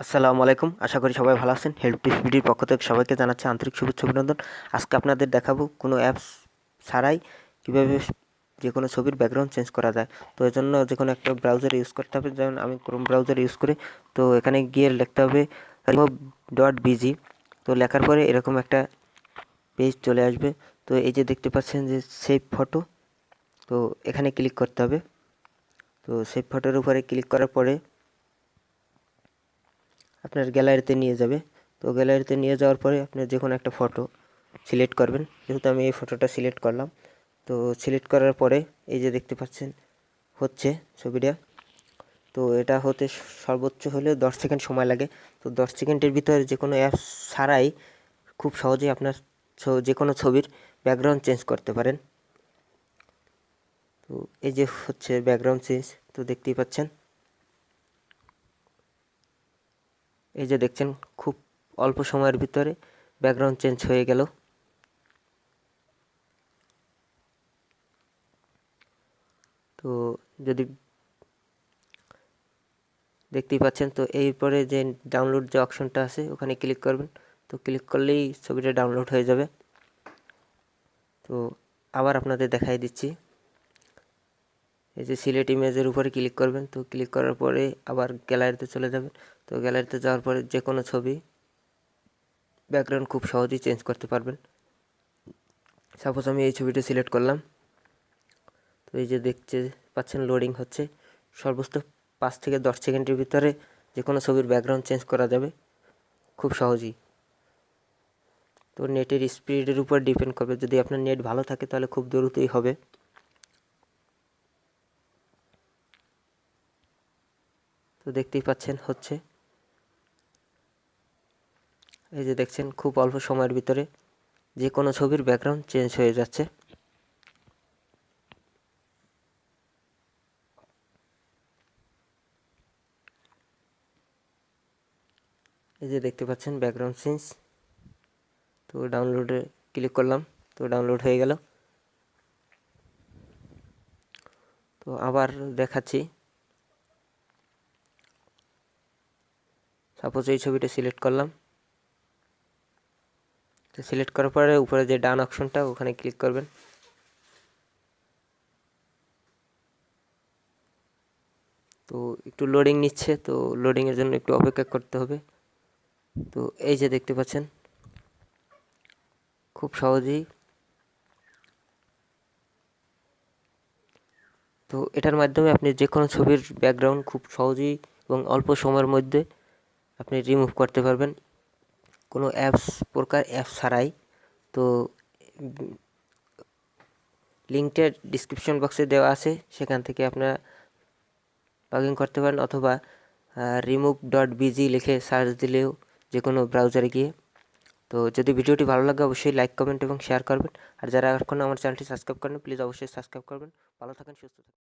আসসালামু আলাইকুম, আশা করি সবাই ভালো আছেন। হেল্পটিভিটির পক্ষ থেকে সবাইকে জানাচ্ছি আন্তরিক শুভেচ্ছা অভিনন্দন। আজকে আপনাদের দেখাবো কোনো অ্যাপস ছাড়াই কীভাবে যে কোনো ছবির ব্যাকগ্রাউন্ড চেঞ্জ করা যায়। তো এর জন্য যে কোনো একটা ব্রাউজার ইউজ করতে হবে, যেমন আমি ক্রোম ব্রাউজার ইউজ করি। তো এখানে গিয়ে লিখতে হবে Remove.bg। তো লেখার পরে এরকম একটা পেজ চলে আসবে। তো এই যে দেখতে পাচ্ছেন যে সেভ ফটো, তো এখানে ক্লিক করতে হবে। তো সেভ ফটোর উপরে ক্লিক করার পরে আপনার গ্যালারিতে নিয়ে যাবে। তো গ্যালারিতে নিয়ে যাওয়ার পরে আপনার যে কোনো একটা ফটো সিলেক্ট করবেন। যেহেতু আমি এই ফটোটা সিলেক্ট করলাম, তো সিলেক্ট করার পরে এই যে দেখতে পাচ্ছেন হচ্ছে ছবিটা। তো এটা হতে সর্বোচ্চ হলে 10 সেকেন্ড সময় লাগে। তো 10 সেকেন্ডের ভিতরে যে কোনো অ্যাপস ছাড়াই খুব সহজেই আপনার যে কোনো ছবির ব্যাকগ্রাউন্ড চেঞ্জ করতে পারেন। তো এই যে হচ্ছে ব্যাকগ্রাউন্ড চেঞ্জ, তো দেখতেই পাচ্ছেন। এই যে দেখছেন খুব অল্প সময়ের ভিতরে ব্যাকগ্রাউন্ড চেঞ্জ হয়ে গেল। তো যদি দেখতেই পাচ্ছেন, তো এরপরে যে ডাউনলোড যে অপশনটা আছে ওখানে ক্লিক করবেন। তো ক্লিক করলেই ছবিটা ডাউনলোড হয়ে যাবে। তো আবার আপনাদের দেখাই দিচ্ছি। এই যে সিলেক্ট ইমেজের উপরে ক্লিক করবেন। তো ক্লিক করার পরে আবার গ্যালারিতে চলে যাবেন। তো গ্যালারিতে যাওয়ার পরে যে কোনো ছবি ব্যাকগ্রাউন্ড খুব সহজেই চেঞ্জ করতে পারবেন। সাপোজ আমি এই ছবিটা সিলেক্ট করলাম। তো এই যে দেখতে পাচ্ছেন লোডিং হচ্ছে। সর্বোচ্চ 5 থেকে 10 সেকেন্ডের ভিতরে যে কোনো ছবির ব্যাকগ্রাউন্ড চেঞ্জ করা যাবে খুব সহজেই। তো নেটের স্পিডের উপর ডিপেন্ড করবে। যদি আপনার নেট ভালো থাকে তাহলে খুব দ্রুতই হবে। তো দেখতেই পাচ্ছেন হচ্ছে। এই যে দেখছেন খুব অল্প সময়ের ভিতরে যে কোনো ছবির ব্যাকগ্রাউন্ড চেঞ্জ হয়ে যাচ্ছে। এই যে দেখতে পাচ্ছেন ব্যাকগ্রাউন্ড চেঞ্জ। তো ডাউনলোডে ক্লিক করলাম, তো ডাউনলোড হয়ে গেল। তো আবার দেখাচ্ছি। সাপোজ এই ছবিটা সিলেক্ট করলাম। তো সিলেক্ট করার পরে উপরে যে ডান অপশনটা ওখানে ক্লিক করবেন। তো একটু লোডিং নিচ্ছে, তো লোডিংয়ের জন্য একটু অপেক্ষা করতে হবে। তো এই যে দেখতে পাচ্ছেন খুব সহজেই। তো এটার মাধ্যমে আপনি যে কোনো ছবির ব্যাকগ্রাউন্ড খুব সহজেই এবং অল্প সময়ের মধ্যে আপনি রিমুভ করতে পারবেন, কোনো প্রকার অ্যাপস ছাড়াই। তো লিঙ্কটা ডিসক্রিপশন বক্সে দেওয়া আছে, সেখান থেকে আপনারা লগ ইন করতে পারেন, অথবা Remove.bg লিখে সার্চ দিলেও যে কোনো ব্রাউজারে গিয়ে। তো যদি ভিডিওটি ভালো লাগে অবশ্যই লাইক, কমেন্ট এবং শেয়ার করবেন। আর যারা এখনও আমার চ্যানেলটি সাবস্ক্রাইব করেন প্লিজ অবশ্যই সাবস্ক্রাইব করবেন। ভালো থাকেন, সুস্থ থাকেন।